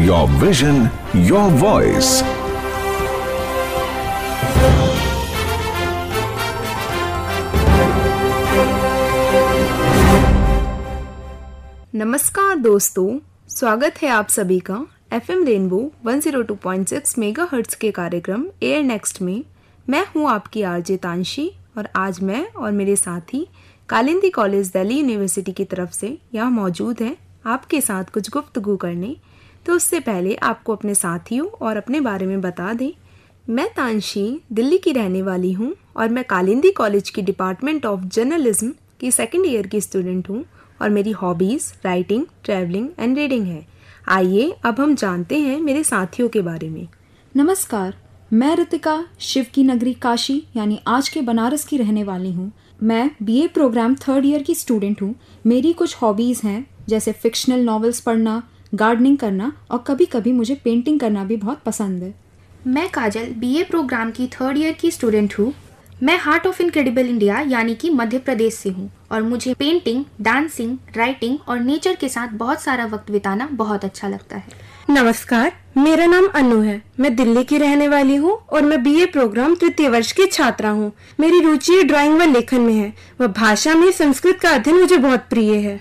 your vision, your voice. नमस्कार दोस्तों, स्वागत है आप सभी का FM रेनबो 102.6 मेगाहर्ट्ज के कार्यक्रम एयर नेक्स्ट में। मैं हूं आपकी आरजे तांशी और आज मैं और मेरे साथी कालिंदी कॉलेज दिल्ली यूनिवर्सिटी की तरफ से यहाँ मौजूद हैं आपके साथ कुछ गुफ्तगू करने। तो उससे पहले आपको अपने साथियों और अपने बारे में बता दें। मैं तांशी दिल्ली की रहने वाली हूँ और मैं कालिंदी कॉलेज की डिपार्टमेंट ऑफ जर्नलिज्म की सेकेंड ईयर की स्टूडेंट हूँ और मेरी hobbies writing, travelling and reading है। आइए अब हम जानते हैं मेरे साथियों के बारे में। नमस्कार, मैं रितिका शिव की नगरी काशी यानी आज के बनारस की रहने वाली हूँ। मैं BA प्रोग्राम 3rd ईयर की स्टूडेंट हूँ। मेरी कुछ हॉबीज़ हैं जैसे फिक्शनल नॉवेल्स पढ़ना, गार्डनिंग करना और कभी कभी मुझे पेंटिंग करना भी बहुत पसंद है। मैं काजल BA प्रोग्राम की 3rd ईयर की स्टूडेंट हूँ। मैं हार्ट ऑफ इनक्रेडिबल इंडिया यानी कि मध्य प्रदेश से हूँ और मुझे पेंटिंग, डांसिंग, राइटिंग और नेचर के साथ बहुत सारा वक्त बिताना बहुत अच्छा लगता है। नमस्कार, मेरा नाम अनु है। मैं दिल्ली की रहने वाली हूँ और मैं BA प्रोग्राम 3य वर्ष की छात्रा हूँ। मेरी रुचि ड्राइंग व लेखन में है व भाषा में संस्कृत का अध्ययन मुझे बहुत प्रिय है।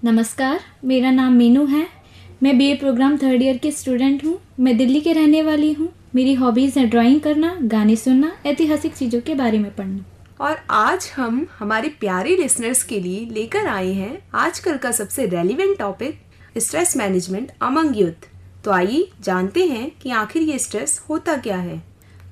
नमस्कार, मेरा नाम मीनू है। मैं BA प्रोग्राम 3rd ईयर की स्टूडेंट हूँ। मैं दिल्ली के रहने वाली हूँ। मेरी हॉबीज़ हैं ड्राइंग करना, गाने सुनना, ऐतिहासिक चीज़ों के बारे में पढ़ना। और आज हम हमारे प्यारे लिसनर्स के लिए लेकर आए हैं आजकल का सबसे relevant topic, stress management among youth. तो आइए जानते हैं कि आखिर ये स्ट्रेस होता क्या है।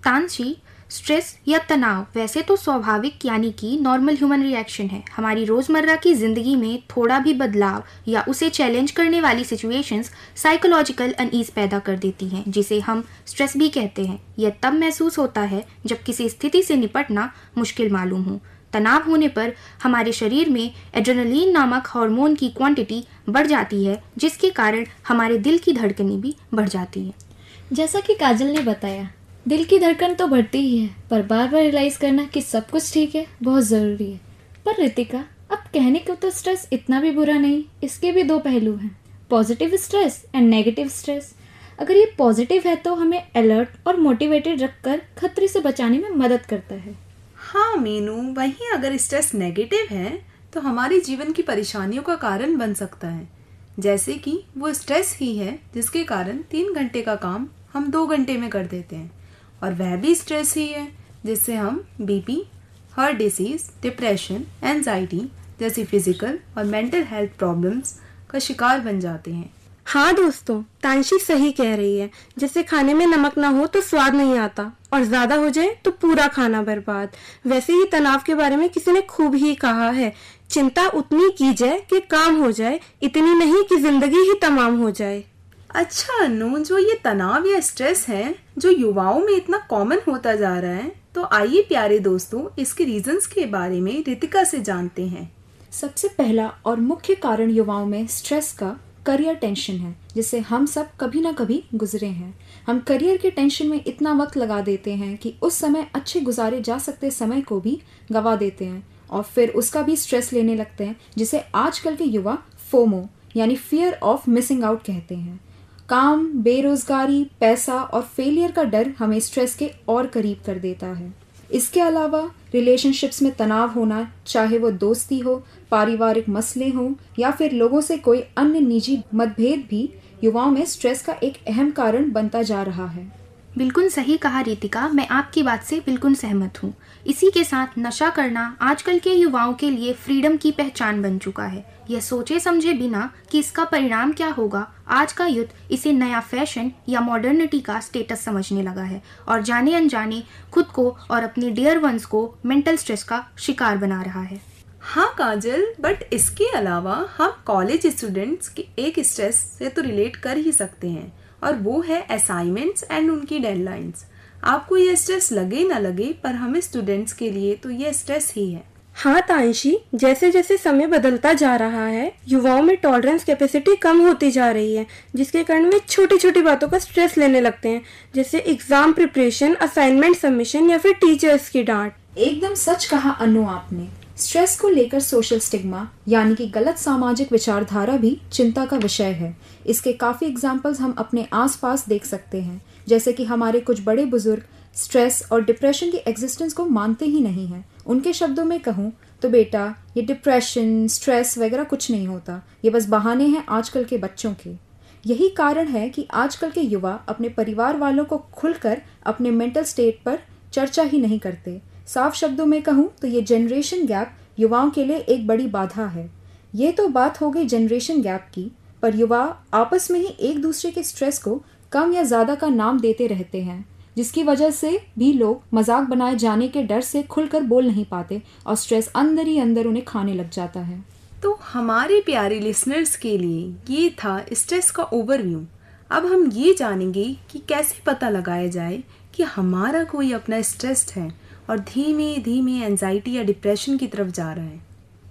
तांशी, स्ट्रेस या तनाव वैसे तो स्वाभाविक यानी कि नॉर्मल ह्यूमन रिएक्शन है। हमारी रोज़मर्रा की ज़िंदगी में थोड़ा भी बदलाव या उसे चैलेंज करने वाली सिचुएशंस साइकोलॉजिकल अनईज पैदा कर देती हैं, जिसे हम स्ट्रेस भी कहते हैं। यह तब महसूस होता है जब किसी स्थिति से निपटना मुश्किल मालूम हो। तनाव होने पर हमारे शरीर में एड्रेनलिन नामक हार्मोन की क्वांटिटी बढ़ जाती है, जिसके कारण हमारे दिल की धड़कनें भी बढ़ जाती हैं। जैसा कि काजल ने बताया, दिल की धड़कन तो बढ़ती ही है, पर बार बार रियलाइज़ करना कि सब कुछ ठीक है बहुत ज़रूरी है। पर रितिका, अब कहने को तो स्ट्रेस इतना भी बुरा नहीं, इसके भी दो पहलू हैं, positive stress and negative stress. अगर ये पॉजिटिव है तो हमें अलर्ट और मोटिवेटेड रखकर खतरे से बचाने में मदद करता है। हाँ मीनू, वहीं अगर स्ट्रेस नेगेटिव है तो हमारे जीवन की परेशानियों का कारण बन सकता है। जैसे कि वो स्ट्रेस ही है जिसके कारण 3 घंटे का काम हम 2 घंटे में कर देते हैं, और वह भी स्ट्रेस ही है जिससे हम BP, heart disease, depression, anxiety जैसी फिजिकल और मेंटल हेल्थ प्रॉब्लम्स का शिकार बन जाते हैं। हाँ दोस्तों, तांशी सही कह रही है। जैसे खाने में नमक ना हो तो स्वाद नहीं आता और ज्यादा हो जाए तो पूरा खाना बर्बाद। वैसे ही तनाव के बारे में किसी ने खूब ही कहा है, चिंता उतनी की जाए कि काम हो जाए, इतनी नहीं कि जिंदगी ही तमाम हो जाए। अच्छा अनु, जो ये तनाव या स्ट्रेस है जो युवाओं में इतना कॉमन होता जा रहा है, तो आइए प्यारे दोस्तों इसके रीजंस के बारे में रितिका से जानते हैं। सबसे पहला और मुख्य कारण युवाओं में स्ट्रेस का करियर टेंशन है, जिससे हम सब कभी ना कभी गुजरे हैं। हम करियर के टेंशन में इतना वक्त लगा देते हैं कि उस समय अच्छे गुजारे जा सकते समय को भी गवा देते हैं और फिर उसका भी स्ट्रेस लेने लगते हैं, जिसे आजकल के युवा फोमो यानी फियर ऑफ मिसिंग आउट कहते हैं। काम, बेरोजगारी, पैसा और फेलियर का डर हमें स्ट्रेस के और करीब कर देता है। इसके अलावा रिलेशनशिप्स में तनाव होना, चाहे वो दोस्ती हो, पारिवारिक मसले हों या फिर लोगों से कोई अन्य निजी मतभेद भी युवाओं में स्ट्रेस का एक अहम कारण बनता जा रहा है। बिल्कुल सही कहा रितिका, मैं आपकी बात से बिल्कुल सहमत हूँ। इसी के साथ नशा करना आजकल के युवाओं के लिए फ्रीडम की पहचान बन चुका है। यह सोचे समझे बिना कि इसका परिणाम क्या होगा, आज का यूथ इसे नया फैशन या मॉडर्निटी का स्टेटस समझने लगा है और जाने अनजाने खुद को और अपने डियर वंस को मेंटल स्ट्रेस का शिकार बना रहा है। हाँ काजल, बट इसके अलावा हम कॉलेज स्टूडेंट्स के एक स्ट्रेस से तो रिलेट कर ही सकते हैं, और वो है असाइनमेंट्स एंड उनकी डेडलाइंस। आपको ये स्ट्रेस लगे ना लगे, पर हमें स्टूडेंट्स के लिए तो ये स्ट्रेस ही है। हाँ तांशी, जैसे जैसे समय बदलता जा रहा है, युवाओं में टॉलरेंस कैपेसिटी कम होती जा रही है, जिसके कारण वे छोटी छोटी बातों का स्ट्रेस लेने लगते हैं, जैसे एग्जाम प्रिपरेशन, असाइनमेंट सबमिशन या फिर टीचर्स की डांट। एकदम सच कहा अनु आपने। स्ट्रेस को लेकर सोशल स्टिग्मा यानी कि गलत सामाजिक विचारधारा भी चिंता का विषय है। इसके काफ़ी एग्जाम्पल्स हम अपने आसपास देख सकते हैं, जैसे कि हमारे कुछ बड़े बुजुर्ग स्ट्रेस और डिप्रेशन की एग्जिस्टेंस को मानते ही नहीं हैं। उनके शब्दों में कहूँ तो बेटा, ये डिप्रेशन स्ट्रेस वगैरह कुछ नहीं होता, ये बस बहाने हैं आजकल के बच्चों के। यही कारण है कि आजकल के युवा अपने परिवार वालों को खुलकर अपने मेंटल स्टेट पर चर्चा ही नहीं करते। साफ शब्दों में कहूँ तो ये जनरेशन गैप युवाओं के लिए एक बड़ी बाधा है। ये तो बात हो गई जनरेशन गैप की, पर युवा आपस में ही एक दूसरे के स्ट्रेस को कम या ज़्यादा का नाम देते रहते हैं, जिसकी वजह से भी लोग मजाक बनाए जाने के डर से खुलकर बोल नहीं पाते और स्ट्रेस अंदर ही अंदर उन्हें खाने लग जाता है। तो हमारे प्यारे लिसनर्स के लिए ये था स्ट्रेस का ओवरव्यू। अब हम ये जानेंगे कि कैसे पता लगाया जाए कि हमारा कोई अपना स्ट्रेस है और धीमे धीमे एंजाइटी या डिप्रेशन की तरफ जा रहा है।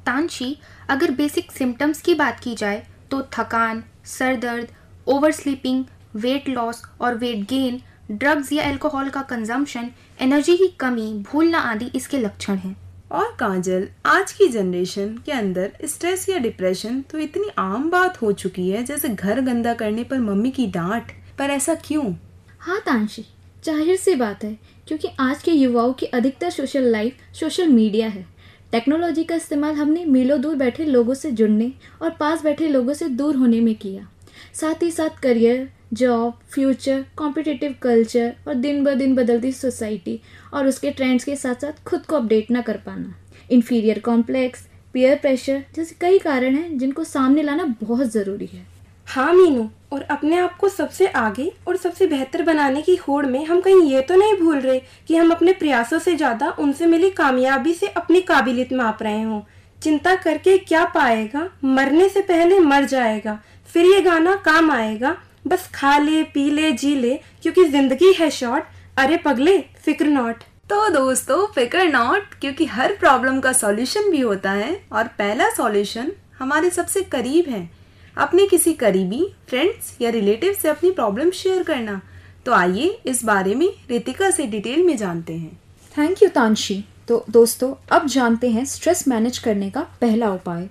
तानशी, अगर बेसिक सिम्टम्स की बात की जाए तो थकान, सर दर्द, ओवर स्लीपिंग, वेट लॉस और वेट गेन, ड्रग्स या अल्कोहल का कंजम्पशन, एनर्जी की कमी, भूलना आदि इसके लक्षण हैं। और काजल, आज की जनरेशन के अंदर स्ट्रेस या डिप्रेशन तो इतनी आम बात हो चुकी है जैसे घर गंदा करने पर मम्मी की डांट। पर ऐसा क्यों? हाँ तानशी, जाहिर सी बात है, क्योंकि आज के युवाओं की अधिकतर सोशल लाइफ सोशल मीडिया है। टेक्नोलॉजी का इस्तेमाल हमने मीलों दूर बैठे लोगों से जुड़ने और पास बैठे लोगों से दूर होने में किया। साथ ही साथ career, job, future, competitive culture और दिन ब दिन बदलती सोसाइटी और उसके ट्रेंड्स के साथ साथ खुद को अपडेट ना कर पाना, इन्फीरियर कॉम्प्लेक्स, पीयर प्रेशर जैसे कई कारण हैं जिनको सामने लाना बहुत ज़रूरी है। हाँ मीनू, और अपने आप को सबसे आगे और सबसे बेहतर बनाने की होड़ में हम कहीं ये तो नहीं भूल रहे कि हम अपने प्रयासों से ज़्यादा उनसे मिली कामयाबी से अपनी काबिलियत माप रहे हों। चिंता करके क्या पाएगा, मरने से पहले मर जाएगा, फिर ये गाना काम आएगा, बस खा ले पी ले जी ले क्योंकि जिंदगी है शॉर्ट, अरे पगले फिक्र नॉट। तो दोस्तों, फिक्र नॉट, क्योंकि हर प्रॉब्लम का सॉल्यूशन भी होता है और पहला सॉल्यूशन हमारे सबसे करीब है, अपने किसी करीबी फ्रेंड्स या रिलेटिव से अपनी प्रॉब्लम शेयर करना। तो आइए इस बारे में रितिका से डिटेल में जानते हैं। Thank you Tanshi. तो दोस्तों, अब जानते हैं स्ट्रेस मैनेज करने का पहला उपाय।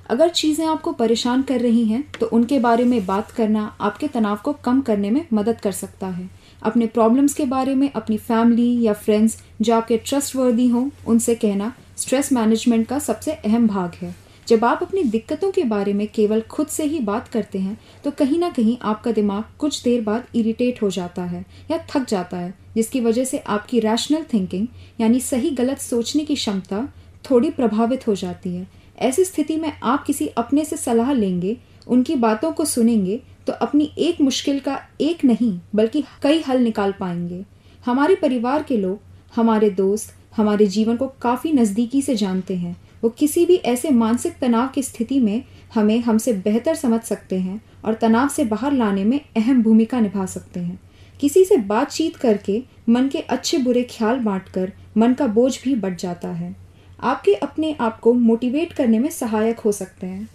अगर चीज़ें आपको परेशान कर रही हैं तो उनके बारे में बात करना आपके तनाव को कम करने में मदद कर सकता है। अपने प्रॉब्लम्स के बारे में अपनी फैमिली या फ्रेंड्स जो आपके ट्रस्टवर्दी हों उनसे कहना स्ट्रेस मैनेजमेंट का सबसे अहम भाग है। जब आप अपनी दिक्कतों के बारे में केवल खुद से ही बात करते हैं तो कहीं ना कहीं आपका दिमाग कुछ देर बाद इरिटेट हो जाता है या थक जाता है, जिसकी वजह से आपकी रैशनल थिंकिंग यानी सही गलत सोचने की क्षमता थोड़ी प्रभावित हो जाती है। ऐसी स्थिति में आप किसी अपने से सलाह लेंगे, उनकी बातों को सुनेंगे तो अपनी एक मुश्किल का एक नहीं बल्कि कई हल निकाल पाएंगे। हमारे परिवार के लोग, हमारे दोस्त हमारे जीवन को काफ़ी नज़दीकी से जानते हैं। वो किसी भी ऐसे मानसिक तनाव की स्थिति में हमें हमसे बेहतर समझ सकते हैं और तनाव से बाहर लाने में अहम भूमिका निभा सकते हैं। किसी से बातचीत करके मन के अच्छे बुरे ख्याल बांटकर मन का बोझ भी बढ़ जाता है, आपके अपने आप को मोटिवेट करने में सहायक हो सकते हैं।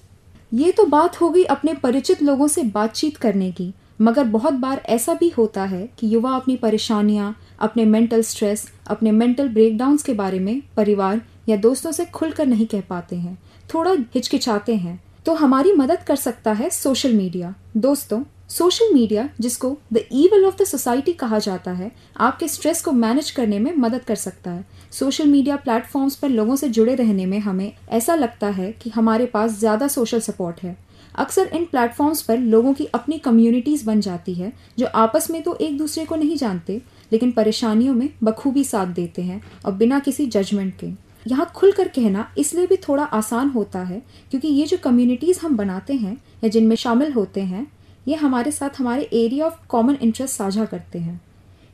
ये तो बात हो गई अपने परिचित लोगों से बातचीत करने की, मगर बहुत बार ऐसा भी होता है कि युवा अपनी परेशानियाँ, अपने मेंटल स्ट्रेस, अपने मेंटल ब्रेकडाउन्स के बारे में परिवार या दोस्तों से खुलकर नहीं कह पाते हैं, थोड़ा हिचकिचाते हैं। तो हमारी मदद कर सकता है सोशल मीडिया। दोस्तों, सोशल मीडिया, जिसको the evil of the society कहा जाता है, आपके स्ट्रेस को मैनेज करने में मदद कर सकता है। सोशल मीडिया प्लेटफॉर्म्स पर लोगों से जुड़े रहने में हमें ऐसा लगता है कि हमारे पास ज़्यादा सोशल सपोर्ट है। अक्सर इन प्लेटफॉर्म्स पर लोगों की अपनी कम्युनिटीज़ बन जाती है जो आपस में तो एक दूसरे को नहीं जानते लेकिन परेशानियों में बखूबी साथ देते हैं और बिना किसी जजमेंट के। यहाँ खुलकर कहना इसलिए भी थोड़ा आसान होता है क्योंकि ये जो कम्युनिटीज़ हम बनाते हैं या जिनमें शामिल होते हैं, ये हमारे साथ हमारे एरिया ऑफ कॉमन इंटरेस्ट साझा करते हैं।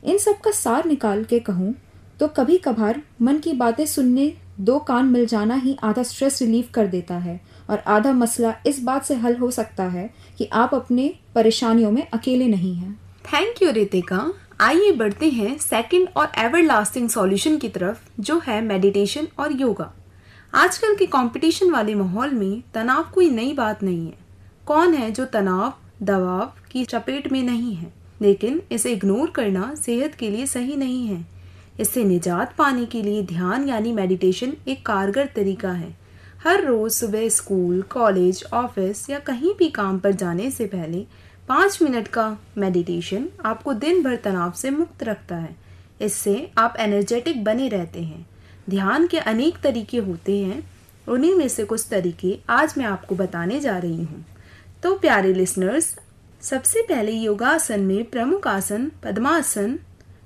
इन सब का सार निकाल के कहूँ तो कभी कभार मन की बातें सुनने दो कान मिल जाना ही आधा स्ट्रेस रिलीव कर देता है और आधा मसला इस बात से हल हो सकता है कि आप अपने परेशानियों में अकेले नहीं हैं। Thank you Ritika. आइए बढ़ते हैं सेकंड और एवर लास्टिंग सॉल्यूशन की तरफ, जो है मेडिटेशन और योगा। आजकल के कंपटीशन वाले माहौल में तनाव कोई नई बात नहीं है। कौन है जो तनाव दबाव की चपेट में नहीं है, लेकिन इसे इग्नोर करना सेहत के लिए सही नहीं है। इससे निजात पाने के लिए ध्यान यानी मेडिटेशन एक कारगर तरीका है। हर रोज़ सुबह स्कूल, कॉलेज, ऑफिस या कहीं भी काम पर जाने से पहले 5 मिनट का मेडिटेशन आपको दिन भर तनाव से मुक्त रखता है। इससे आप एनर्जेटिक बने रहते हैं। ध्यान के अनेक तरीके होते हैं, उन्हीं में से कुछ तरीके आज मैं आपको बताने जा रही हूँ। तो प्यारे लिसनर्स, सबसे पहले योगासन में प्रमुख आसन पद्मासन,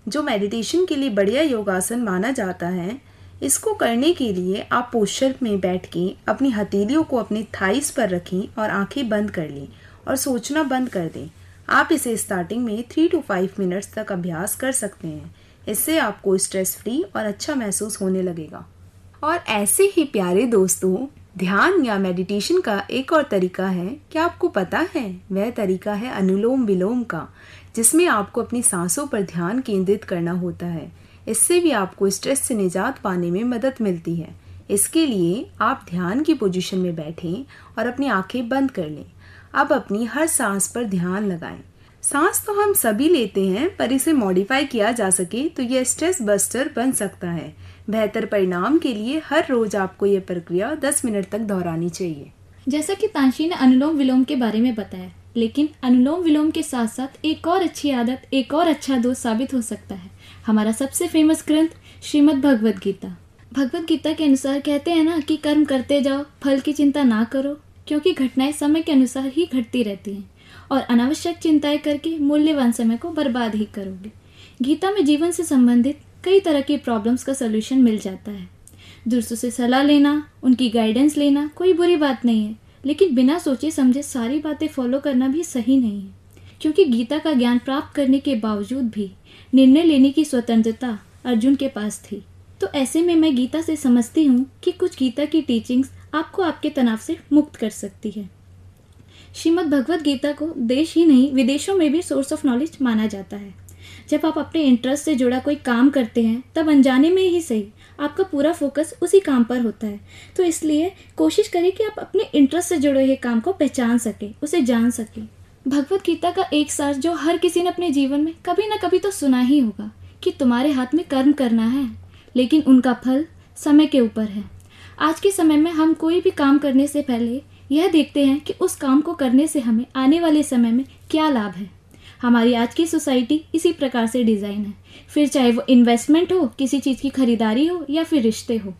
जो मेडिटेशन के लिए बढ़िया योगासन माना जाता है, इसको करने के लिए आप पोस्चर में बैठ के अपनी हथेलियों को अपनी थाइस पर रखें और आंखें बंद कर लें और सोचना बंद कर दें। आप इसे स्टार्टिंग में 3 to 5 मिनट्स तक अभ्यास कर सकते हैं। इससे आपको स्ट्रेस फ्री और अच्छा महसूस होने लगेगा। और ऐसे ही प्यारे दोस्तों, ध्यान या मेडिटेशन का एक और तरीका है, क्या आपको पता है? वह तरीका है अनुलोम विलोम का, जिसमें आपको अपनी सांसों पर ध्यान केंद्रित करना होता है। इससे भी आपको स्ट्रेस से निजात पाने में मदद मिलती है। इसके लिए आप ध्यान की पोजीशन में बैठें और अपनी आंखें बंद कर लें। अब अपनी हर सांस पर ध्यान लगाएं। सांस तो हम सभी लेते हैं, पर इसे मॉडिफाई किया जा सके तो यह स्ट्रेस बस्टर बन सकता है। बेहतर परिणाम के लिए हर रोज आपको यह प्रक्रिया 10 मिनट तक दोहरानी चाहिए। जैसा कि तांशी ने अनुलोम विलोम के बारे में बताया, लेकिन अनुलोम विलोम के साथ साथ एक और अच्छी आदत, एक और अच्छा दोस्त साबित हो सकता है। हमारा सबसे फेमस ग्रंथ श्रीमद् भगवद गीता। भगवद गीता के अनुसार कहते हैं ना कि कर्म करते जाओ, फल की चिंता ना करो, क्योंकि घटनाएं समय के अनुसार ही घटती रहती हैं और अनावश्यक चिंताएं करके मूल्यवान समय को बर्बाद ही करोगे। गीता में जीवन से संबंधित कई तरह की प्रॉब्लम्स का सलूशन मिल जाता है। दूसरों से सलाह लेना, उनकी गाइडेंस लेना कोई बुरी बात नहीं है, लेकिन बिना सोचे समझे सारी बातें फॉलो करना भी सही नहीं है, क्योंकि गीता का ज्ञान प्राप्त करने के बावजूद भी निर्णय लेने की स्वतंत्रता अर्जुन के पास थी। तो ऐसे में मैं गीता से समझती हूँ कि कुछ गीता की टीचिंग्स आपको आपके तनाव से मुक्त कर सकती है। श्रीमद् भगवद गीता को देश ही नहीं विदेशों में भी सोर्स ऑफ नॉलेज माना जाता है। जब आप अपने इंटरेस्ट से जुड़ा कोई काम करते हैं, तब अनजाने में ही सही आपका पूरा फोकस उसी काम पर होता है। तो इसलिए कोशिश करें कि आप अपने इंटरेस्ट से जुड़े हुए काम को पहचान सकें, उसे जान सकें। भगवद गीता का एक सार जो हर किसी ने अपने जीवन में कभी ना कभी तो सुना ही होगा कि तुम्हारे हाथ में कर्म करना है, लेकिन उनका फल समय के ऊपर है। आज के समय में हम कोई भी काम करने से पहले यह देखते हैं कि उस काम को करने से हमें आने वाले समय में क्या लाभ है। हमारी आज की सोसाइटी इसी प्रकार से डिज़ाइन है, फिर चाहे वो इन्वेस्टमेंट हो, किसी चीज़ की खरीदारी हो या फिर रिश्ते हो।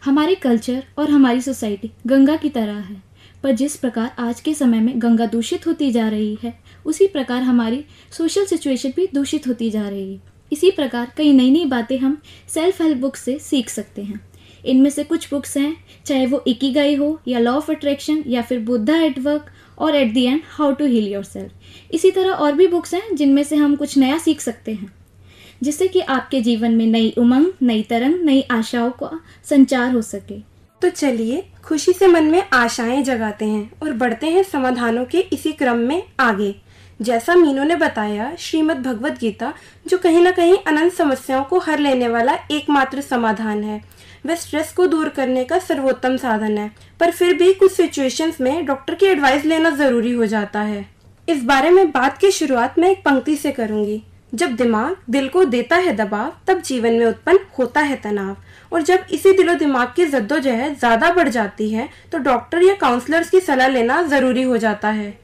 हमारी कल्चर और हमारी सोसाइटी गंगा की तरह है, पर जिस प्रकार आज के समय में गंगा दूषित होती जा रही है, उसी प्रकार हमारी सोशल सिचुएशन भी दूषित होती जा रही है। इसी प्रकार कई नई नई बातें हम सेल्फ हेल्प बुक से सीख सकते हैं। इनमें से कुछ बुक्स हैं, चाहे वो इकिगाई हो या लॉ ऑफ अट्रैक्शन या फिर बुद्धा एट वर्क और at the end how to heal yourself. इसी तरह और भी बुक्स हैं जिनमें से हम कुछ नया सीख सकते हैं, जिससे कि आपके जीवन में नई उमंग, नई तरंग, नई आशाओं का संचार हो सके। तो चलिए खुशी से मन में आशाएं जगाते हैं और बढ़ते हैं समाधानों के इसी क्रम में आगे। जैसा मीनू ने बताया, श्रीमद् भगवद गीता जो कहीं ना कहीं अनंत समस्याओं को हर लेने वाला एकमात्र समाधान है, वह स्ट्रेस को दूर करने का सर्वोत्तम साधन है। पर फिर भी कुछ सिचुएशंस में डॉक्टर की एडवाइस लेना जरूरी हो जाता है। इस बारे में बात की शुरुआत मैं एक पंक्ति से करूंगी। जब दिमाग दिल को देता है दबाव, तब जीवन में उत्पन्न होता है तनाव। और जब इसी दिलो दिमाग की जद्दोजहद ज्यादा बढ़ जाती है, तो डॉक्टर या काउंसलर्स की सलाह लेना जरूरी हो जाता है।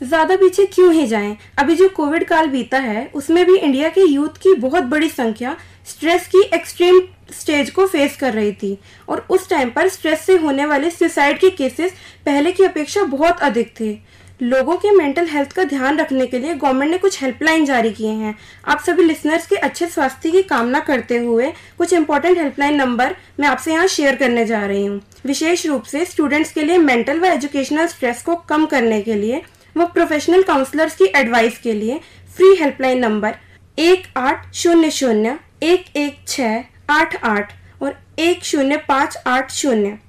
ज्यादा पीछे क्यों ही जाएं? अभी जो कोविड काल बीता है, उसमें भी इंडिया के यूथ की बहुत बड़ी संख्या स्ट्रेस की एक्सट्रीम स्टेज को फेस कर रही थी, और उस टाइम पर स्ट्रेस से होने वाले सुसाइड के केसेस पहले की अपेक्षा बहुत अधिक थे। लोगों के मेंटल हेल्थ का ध्यान रखने के लिए गवर्नमेंट ने कुछ हेल्पलाइन जारी किए हैं। आप सभी लिसनर्स के अच्छे स्वास्थ्य की कामना करते हुए कुछ इंपॉर्टेंट हेल्पलाइन नंबर मैं आपसे यहाँ शेयर करने जा रही हूँ। विशेष रूप से स्टूडेंट्स के लिए मेंटल व एजुकेशनल स्ट्रेस को कम करने के लिए व प्रोफेशनल काउंसलर्स की एडवाइस के लिए फ्री हेल्पलाइन नंबर 1800-11688 और 10580।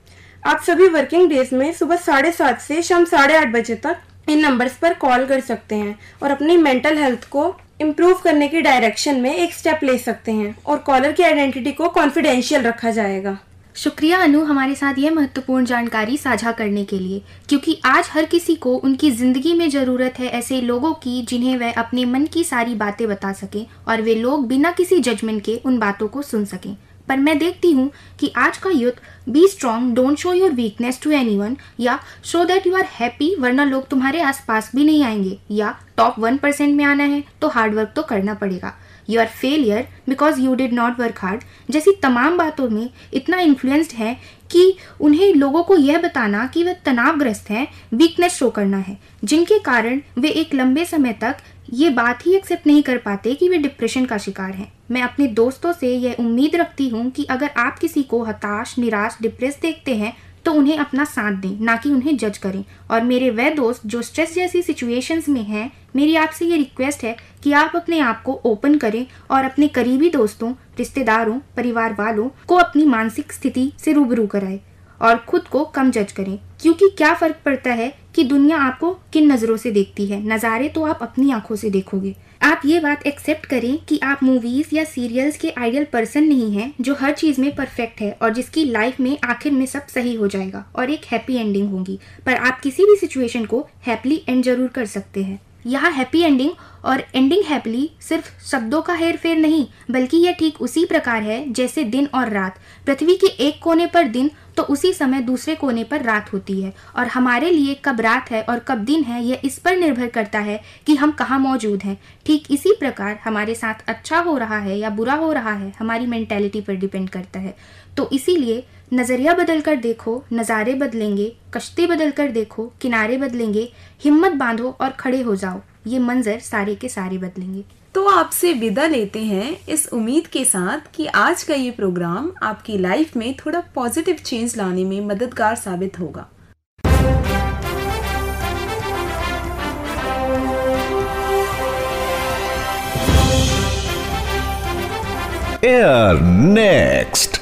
आप सभी वर्किंग डेज में सुबह 7:30 से शाम 8:30 बजे तक इन नंबर्स पर कॉल कर सकते हैं और अपनी मेंटल हेल्थ को इम्प्रूव करने की डायरेक्शन में एक स्टेप ले सकते हैं, और कॉलर की आइडेंटिटी को कॉन्फिडेंशियल रखा जाएगा। शुक्रिया अनु हमारे साथ यह महत्वपूर्ण जानकारी साझा करने के लिए, क्योंकि आज हर किसी को उनकी ज़िंदगी में ज़रूरत है ऐसे लोगों की जिन्हें वह अपने मन की सारी बातें बता सकें और वे लोग बिना किसी जजमेंट के उन बातों को सुन सकें। पर मैं देखती हूँ कि आज का youth be strong, don't show your weakness to anyone या show that you are happy वरना लोग तुम्हारे आसपास भी नहीं आएंगे, या टॉप 1% में आना है तो हार्डवर्क तो करना पड़ेगा, you are failure because you did not work hard जैसी तमाम बातों में इतना इन्फ्लुएंस्ड है कि उन्हें लोगों को यह बताना कि वे तनावग्रस्त हैं, वीकनेस शो करना है, जिनके कारण वे एक लंबे समय तक ये बात ही एक्सेप्ट नहीं कर पाते कि वे डिप्रेशन का शिकार हैं। मैं अपने दोस्तों से यह उम्मीद रखती हूँ कि अगर आप किसी को हताश, निराश, डिप्रेस देखते हैं तो उन्हें अपना साथ दें, ना कि उन्हें जज करें। और मेरे वह दोस्त जो स्ट्रेस जैसी सिचुएशंस में हैं, मेरी आपसे ये रिक्वेस्ट है कि आप अपने आप को ओपन करें और अपने करीबी दोस्तों, रिश्तेदारों, परिवार वालों को अपनी मानसिक स्थिति से रूबरू कराएं और खुद को कम जज करें, क्योंकि क्या फ़र्क पड़ता है कि दुनिया आपको किन नज़रों से देखती है, नज़ारे तो आप अपनी आंखों से देखोगे। आप ये बात एक्सेप्ट करें कि आप मूवीज़ या सीरियल्स के आइडियल पर्सन नहीं हैं जो हर चीज़ में परफेक्ट है और जिसकी लाइफ में आखिर में सब सही हो जाएगा और एक हैप्पी एंडिंग होगी, पर आप किसी भी सिचुएशन को हैप्पीली एंड जरूर कर सकते हैं। यहाँ हैप्पी एंडिंग और एंडिंग हैप्पीली सिर्फ शब्दों का हेर फेर नहीं, बल्कि यह ठीक उसी प्रकार है जैसे दिन और रात। पृथ्वी के एक कोने पर दिन तो उसी समय दूसरे कोने पर रात होती है, और हमारे लिए कब रात है और कब दिन है यह इस पर निर्भर करता है कि हम कहाँ मौजूद हैं। ठीक इसी प्रकार हमारे साथ अच्छा हो रहा है या बुरा हो रहा है हमारी मेंटेलिटी पर डिपेंड करता है। तो इसीलिए नज़रिया बदल कर देखो, नज़ारे बदलेंगे, कश्ती बदल कर देखो, किनारे बदलेंगे, हिम्मत बांधो और खड़े हो जाओ, ये मंजर सारे के सारे बदलेंगे। तो आपसे विदा लेते हैं इस उम्मीद के साथ कि आज का ये प्रोग्राम आपकी लाइफ में थोड़ा पॉजिटिव चेंज लाने में मददगार साबित होगा। Air next.